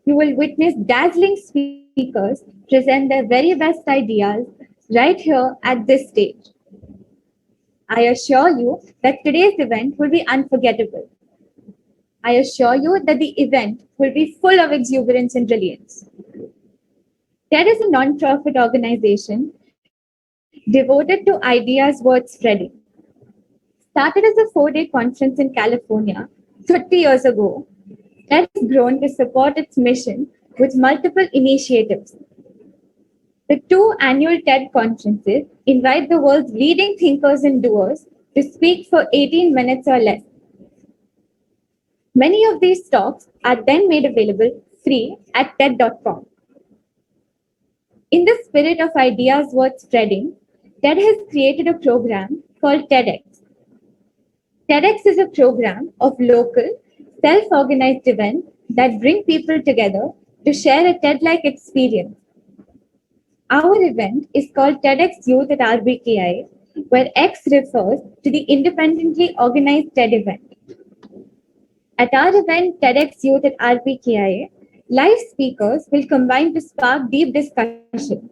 you will witness dazzling speakers present their very best ideas right here at this stage. I assure you that today's event will be unforgettable. I assure you that the event will be full of exuberance and brilliance. TED is a non-profit organization devoted to ideas worth spreading. Started as a 4-day conference in California 30 years ago, TED has grown to support its mission with multiple initiatives. The 2 annual TED conferences invite the world's leading thinkers and doers to speak for 18 minutes or less. Many of these talks are then made available free at TED.com. In the spirit of ideas worth spreading, TED has created a program called TedX. TedX is a program of local, self-organized events that bring people together to share a TED-like experience. Our event is called TEDx Youth at RBKIA, where X refers to the independently organized TED event. At our event, TEDx Youth at RBKIA, live speakers will combine to spark deep discussion.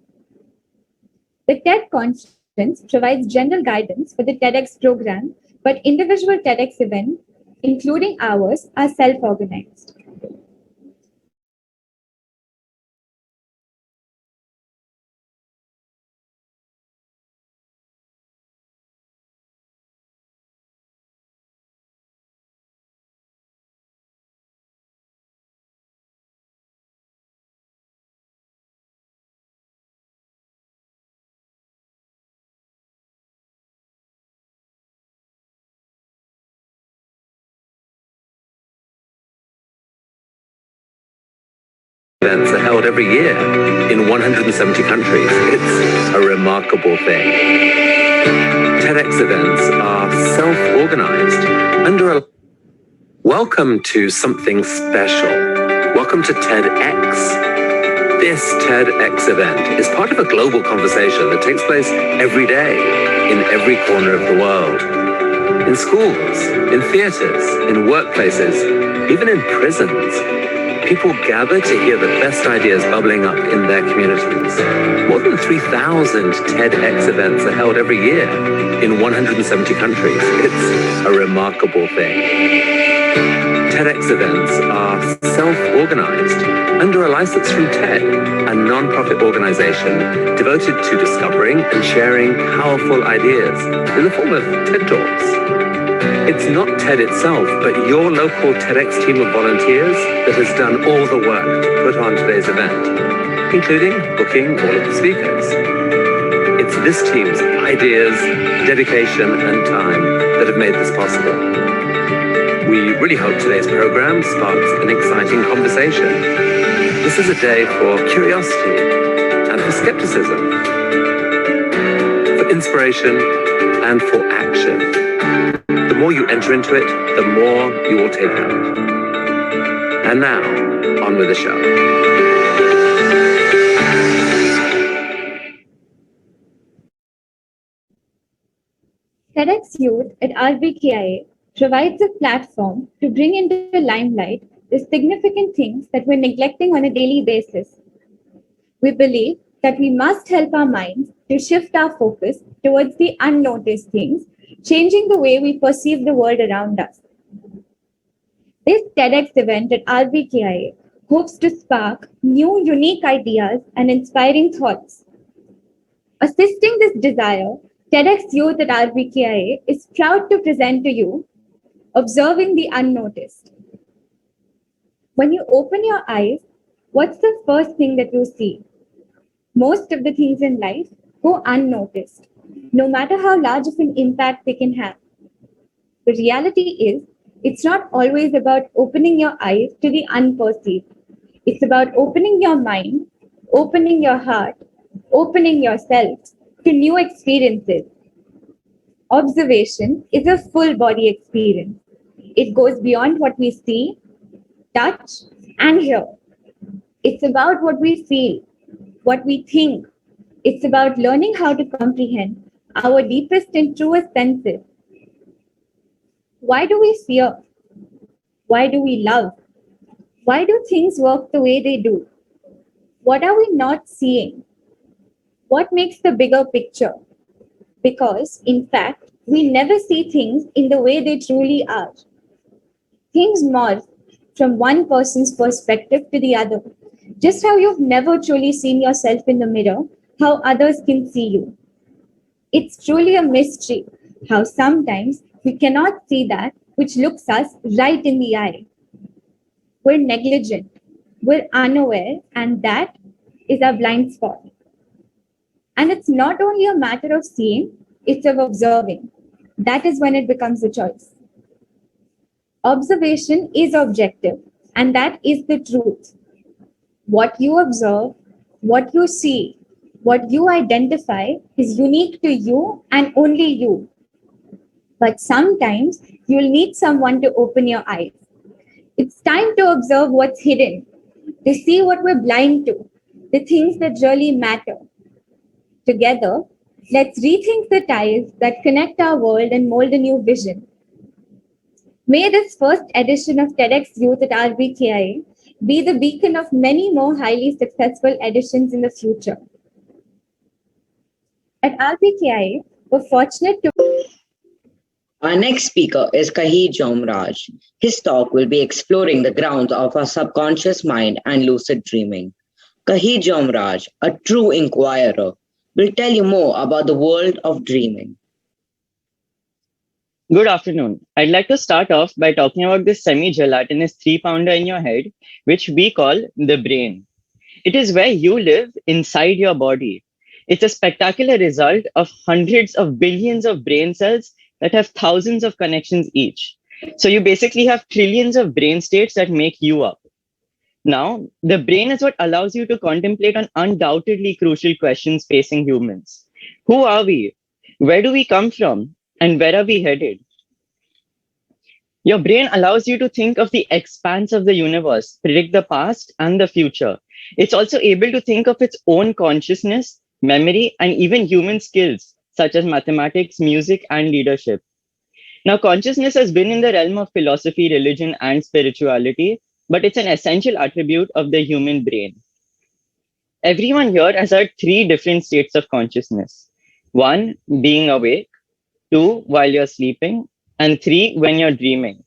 The TED conference provides general guidance for the TEDx program, but individual TEDx events, including ours, are self-organized. Events are held every year in 170 countries. It's a remarkable thing. TEDx events are self-organized under a... Welcome to something special. Welcome to TEDx. This TEDx event is part of a global conversation that takes place every day in every corner of the world. In schools, in theaters, in workplaces, even in prisons. People gather to hear the best ideas bubbling up in their communities. More than 3,000 TEDx events are held every year in 170 countries. It's a remarkable thing. TEDx events are self-organized under a license from TED, a non-profit organization devoted to discovering and sharing powerful ideas in the form of TED Talks. It's not TED itself, but your local TEDx team of volunteers that has done all the work to put on today's event, including booking all of the speakers. It's this team's ideas, dedication, and time that have made this possible. We really hope today's program sparks an exciting conversation. This is a day for curiosity and for skepticism, for inspiration and for action. The more you enter into it, the more you will take out. And now, on with the show. TEDx Youth at RBKIA provides a platform to bring into the limelight the significant things that we're neglecting on a daily basis. We believe that we must help our minds to shift our focus towards the unnoticed things, changing the way we perceive the world around us. This TEDx event at RBKIA hopes to spark new, unique ideas and inspiring thoughts. Assisting this desire, TEDx Youth at RBKIA is proud to present to you Observing the Unnoticed. When you open your eyes, what's the first thing that you see? Most of the things in life go unnoticed, no matter how large of an impact they can have. The reality is, it's not always about opening your eyes to the unperceived. It's about opening your mind, opening your heart, opening yourself to new experiences. Observation is a full body experience. It goes beyond what we see, touch, and hear. It's about what we feel, what we think. It's about learning how to comprehend our deepest and truest senses. Why do we fear? Why do we love? Why do things work the way they do? What are we not seeing? What makes the bigger picture? Because, in fact, we never see things in the way they truly are. Things morph from one person's perspective to the other. Just how you've never truly seen yourself in the mirror, how others can see you. It's truly a mystery how sometimes we cannot see that which looks us right in the eye. We're negligent, we're unaware, and that is our blind spot. And it's not only a matter of seeing, it's of observing. That is when it becomes a choice. Observation is objective, and that is the truth. What you observe, what you see, what you identify is unique to you and only you. But sometimes you'll need someone to open your eyes. It's time to observe what's hidden, to see what we're blind to, the things that really matter. Together, let's rethink the ties that connect our world and mold a new vision. May this first edition of TEDx Youth at RBKIA be the beacon of many more highly successful editions in the future. At RBKIA, we're fortunate to. Our next speaker is Cahir Jomraj. His talk will be exploring the grounds of our subconscious mind and lucid dreaming. Cahir Jomraj, a true inquirer, will tell you more about the world of dreaming. Good afternoon. I'd like to start off by talking about this semi-gelatinous 3-pounder in your head, which we call the brain. It is where you live inside your body. It's a spectacular result of hundreds of billions of brain cells that have thousands of connections each. So you basically have trillions of brain states that make you up. Now, the brain is what allows you to contemplate on undoubtedly crucial questions facing humans. Who are we? Where do we come from? And where are we headed? Your brain allows you to think of the expanse of the universe, predict the past and the future. It's also able to think of its own consciousness, memory, and even human skills, such as mathematics, music, and leadership. Now, consciousness has been in the realm of philosophy, religion, and spirituality, but it's an essential attribute of the human brain. Everyone here has had 3 different states of consciousness. 1, being awake. 2, while you're sleeping, and 3, when you're dreaming.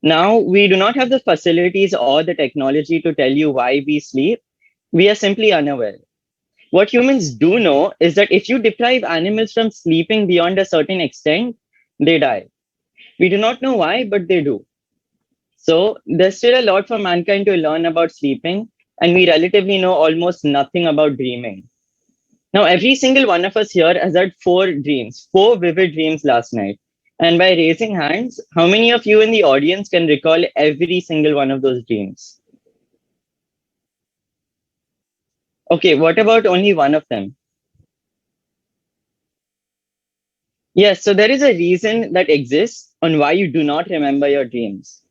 Now, we do not have the facilities or the technology to tell you why we sleep. We are simply unaware. What humans do know is that if you deprive animals from sleeping beyond a certain extent, they die. We do not know why, but they do. So, there's still a lot for mankind to learn about sleeping, and we relatively know almost nothing about dreaming. Now, every single one of us here has had 4 dreams, 4 vivid dreams last night. And by raising hands, how many of you in the audience can recall every single one of those dreams? Okay, what about only one of them? Yes, so there is a reason that exists on why you do not remember your dreams.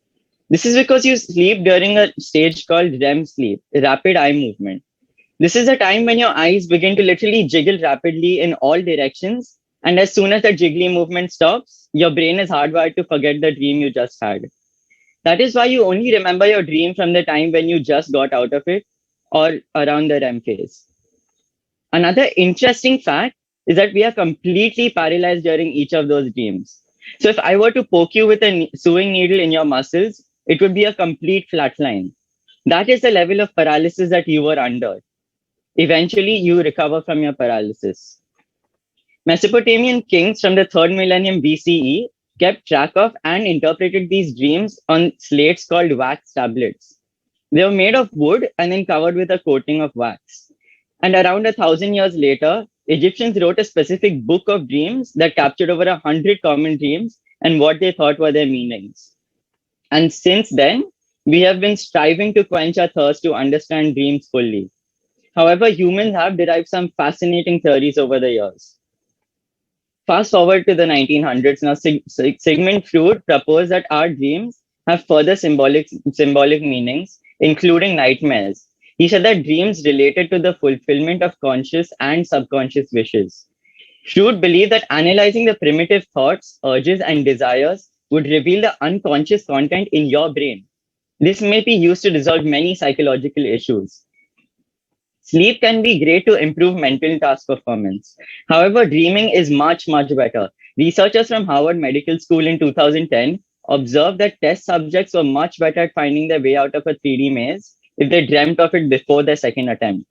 This is because you sleep during a stage called REM sleep, rapid eye movement. This is a time when your eyes begin to literally jiggle rapidly in all directions. And as soon as the jiggly movement stops, your brain is hardwired to forget the dream you just had. That is why you only remember your dream from the time when you just got out of it or around the REM phase. Another interesting fact is that we are completely paralyzed during each of those dreams. So if I were to poke you with a sewing needle in your muscles, it would be a complete flat line. That is the level of paralysis that you were under. Eventually, you recover from your paralysis. Mesopotamian kings from the 3rd millennium BCE kept track of and interpreted these dreams on slates called wax tablets. They were made of wood and then covered with a coating of wax. And around 1,000 years later, Egyptians wrote a specific book of dreams that captured over 100 common dreams and what they thought were their meanings. And since then, we have been striving to quench our thirst to understand dreams fully. However, humans have derived some fascinating theories over the years. Fast forward to the 1900s, now Sigmund Freud proposed that our dreams have further symbolic meanings, including nightmares. He said that dreams related to the fulfillment of conscious and subconscious wishes. Freud believed that analyzing the primitive thoughts, urges, and desires would reveal the unconscious content in your brain. This may be used to resolve many psychological issues. Sleep can be great to improve mental task performance. However, dreaming is much, much better. Researchers from Harvard Medical School in 2010 observed that test subjects were much better at finding their way out of a 3D maze if they dreamt of it before their second attempt.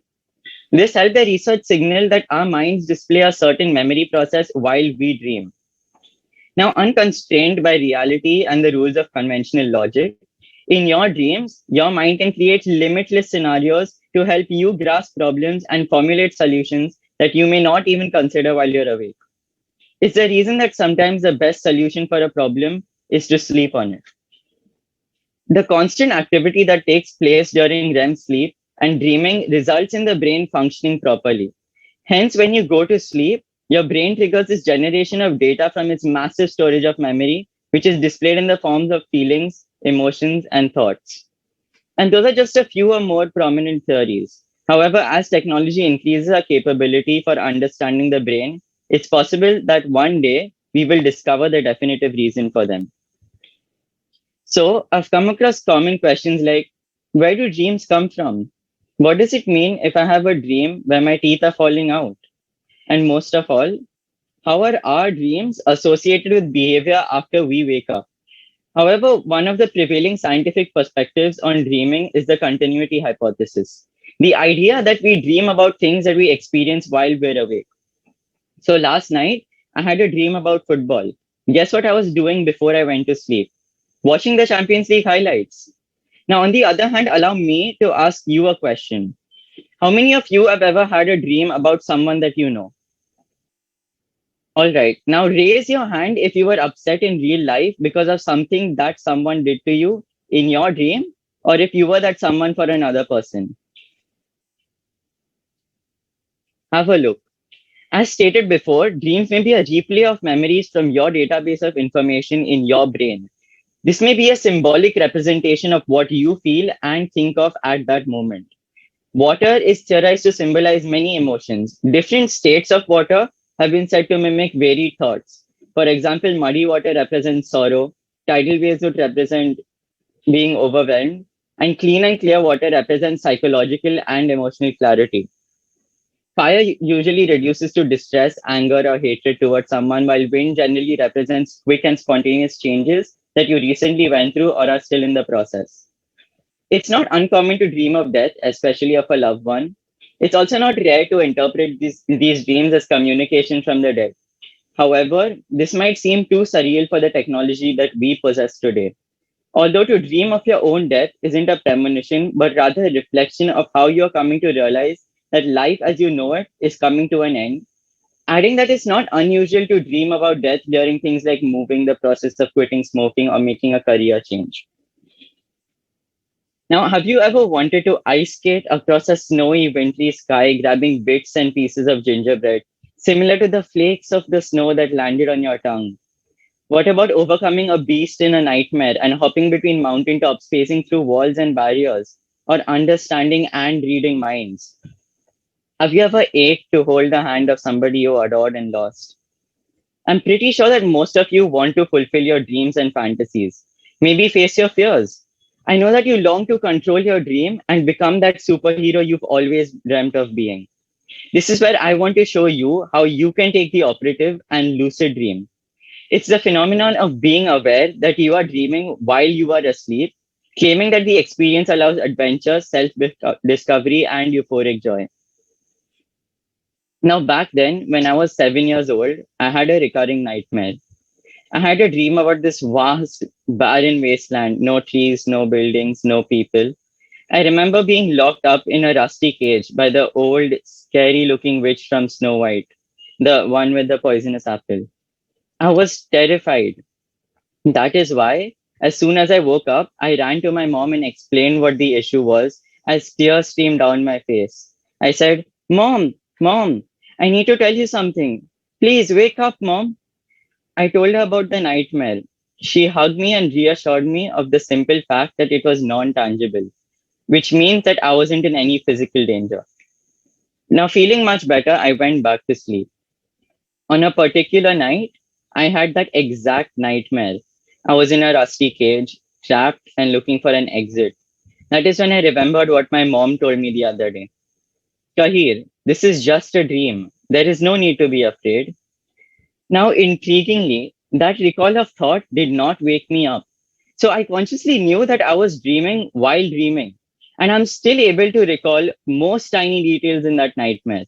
This helped the research signal that our minds display a certain memory process while we dream. Now, unconstrained by reality and the rules of conventional logic, in your dreams, your mind can create limitless scenarios to help you grasp problems and formulate solutions that you may not even consider while you're awake. It's the reason that sometimes the best solution for a problem is to sleep on it. The constant activity that takes place during REM sleep and dreaming results in the brain functioning properly. Hence, when you go to sleep, your brain triggers this generation of data from its massive storage of memory, which is displayed in the forms of feelings, emotions, and thoughts. And those are just a few or more prominent theories. However, as technology increases our capability for understanding the brain, it's possible that one day we will discover the definitive reason for them. So, I've come across common questions like, where do dreams come from? What does it mean if I have a dream where my teeth are falling out? And most of all, how are our dreams associated with behavior after we wake up? However, one of the prevailing scientific perspectives on dreaming is the continuity hypothesis. The idea that we dream about things that we experience while we're awake. So last night, I had a dream about football. Guess what I was doing before I went to sleep? Watching the Champions League highlights. Now, on the other hand, allow me to ask you a question. How many of you have ever had a dream about someone that you know? All right. Now raise your hand if you were upset in real life because of something that someone did to you in your dream, or if you were that someone for another person. Have a look. As stated before, dreams may be a replay of memories from your database of information in your brain. This may be a symbolic representation of what you feel and think of at that moment. Water is theorized to symbolize many emotions. Different states of water have been said to mimic varied thoughts. For example, muddy water represents sorrow, tidal waves would represent being overwhelmed, and clean and clear water represents psychological and emotional clarity. Fire usually reduces to distress, anger, or hatred towards someone, while wind generally represents quick and spontaneous changes that you recently went through or are still in the process. It's not uncommon to dream of death, especially of a loved one. It's also not rare to interpret these dreams as communication from the dead. However, this might seem too surreal for the technology that we possess today. Although to dream of your own death isn't a premonition, but rather a reflection of how you're coming to realize that life as you know it is coming to an end. Adding that it's not unusual to dream about death during things like moving, the process of quitting smoking, or making a career change. Now, have you ever wanted to ice skate across a snowy, wintry sky, grabbing bits and pieces of gingerbread, similar to the flakes of the snow that landed on your tongue? What about overcoming a beast in a nightmare and hopping between mountaintops, pacing through walls and barriers, or understanding and reading minds? Have you ever ached to hold the hand of somebody you adored and lost? I'm pretty sure that most of you want to fulfill your dreams and fantasies. Maybe face your fears. I know that you long to control your dream and become that superhero you've always dreamt of being. This is where I want to show you how you can take the operative and lucid dream. It's the phenomenon of being aware that you are dreaming while you are asleep, claiming that the experience allows adventure, self discovery, and euphoric joy. Now, back then, when I was 7 years old, I had a recurring nightmare. I had a dream about this vast, barren wasteland, no trees, no buildings, no people. I remember being locked up in a rusty cage by the old, scary looking witch from Snow White, the one with the poisonous apple. I was terrified. That is why, as soon as I woke up, I ran to my mom and explained what the issue was as tears streamed down my face. I said, Mom, I need to tell you something. Please wake up, Mom. I told her about the nightmare. She hugged me and reassured me of the simple fact that it was non tangible, which means that I wasn't in any physical danger. Now, feeling much better, I went back to sleep. On a particular night, I had that exact nightmare. I was in a rusty cage. trapped and looking for an exit. That is when I remembered what my mom told me the other day. Cahir, this is just a dream. There is no need to be afraid. Now, intriguingly, that recall of thought did not wake me up. So I consciously knew that I was dreaming while dreaming. And I'm still able to recall most tiny details in that nightmare.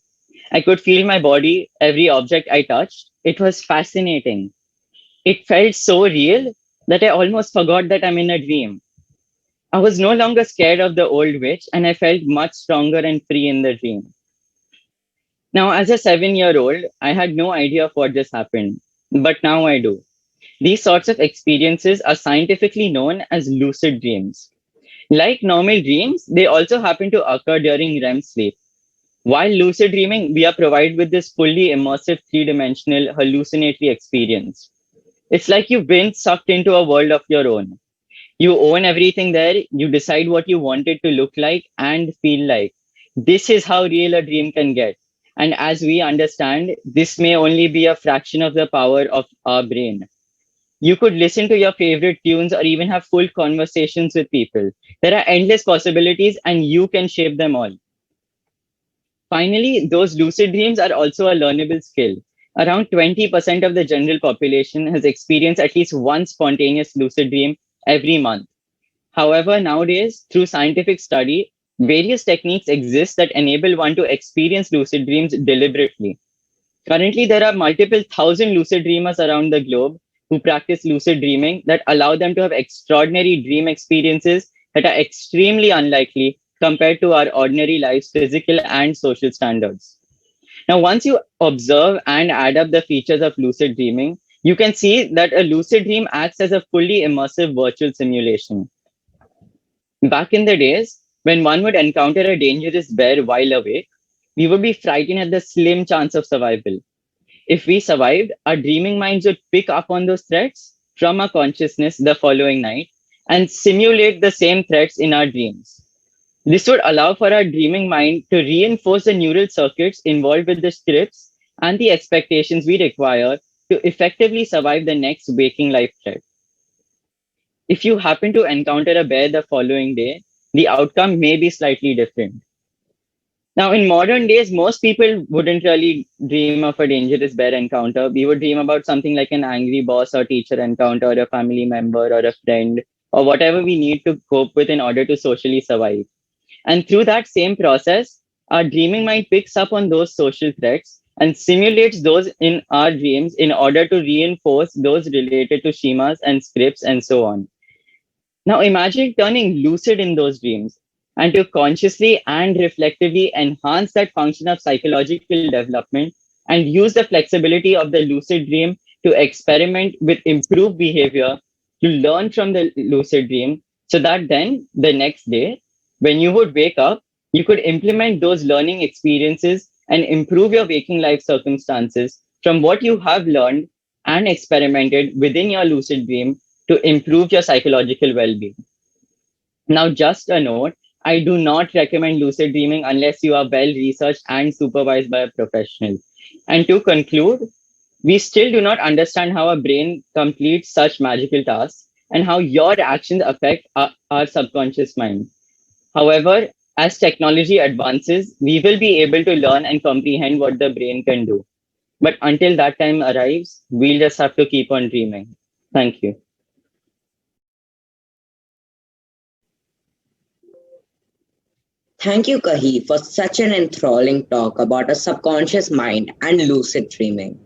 I could feel my body, every object I touched. It was fascinating. It felt so real that I almost forgot that I'm in a dream. I was no longer scared of the old witch, and I felt much stronger and free in the dream. Now, as a 7-year-old, I had no idea of what just happened, but now I do. These sorts of experiences are scientifically known as lucid dreams. Like normal dreams, they also happen to occur during REM sleep. While lucid dreaming, we are provided with this fully immersive three-dimensional hallucinatory experience. It's like you've been sucked into a world of your own. You own everything there, you decide what you want it to look like and feel like. This is how real a dream can get. And as we understand, this may only be a fraction of the power of our brain. You could listen to your favorite tunes or even have full conversations with people. There are endless possibilities and you can shape them all. Finally, those lucid dreams are also a learnable skill. Around 20% of the general population has experienced at least one spontaneous lucid dream every month. However, nowadays, through scientific study, various techniques exist that enable one to experience lucid dreams deliberately. Currently, there are multiple thousand lucid dreamers around the globe who practice lucid dreaming that allow them to have extraordinary dream experiences that are extremely unlikely compared to our ordinary life's physical and social standards. Now, once you observe and add up the features of lucid dreaming, you can see that a lucid dream acts as a fully immersive virtual simulation. Back in the days, when one would encounter a dangerous bear while awake, we would be frightened at the slim chance of survival. If we survived, our dreaming minds would pick up on those threats from our consciousness the following night and simulate the same threats in our dreams. This would allow for our dreaming mind to reinforce the neural circuits involved with the scripts and the expectations we require to effectively survive the next waking life threat. If you happen to encounter a bear the following day, the outcome may be slightly different. Now, in modern days, most people wouldn't really dream of a dangerous bear encounter. We would dream about something like an angry boss or teacher encounter, or a family member, or a friend, or whatever we need to cope with in order to socially survive. And through that same process, our dreaming mind picks up on those social threats and simulates those in our dreams in order to reinforce those related to schemas and scripts and so on. Now imagine turning lucid in those dreams and to consciously and reflectively enhance that function of psychological development and use the flexibility of the lucid dream to experiment with improved behavior, to learn from the lucid dream, so that then the next day, when you would wake up, you could implement those learning experiences and improve your waking life circumstances from what you have learned and experimented within your lucid dream to improve your psychological well-being. Now, just a note, I do not recommend lucid dreaming unless you are well researched and supervised by a professional. And to conclude, we still do not understand how a brain completes such magical tasks and how your actions affect our subconscious mind. However, as technology advances, we will be able to learn and comprehend what the brain can do. But until that time arrives, we'll just have to keep on dreaming. Thank you. Thank you, Kahi, for such an enthralling talk about a subconscious mind and lucid dreaming.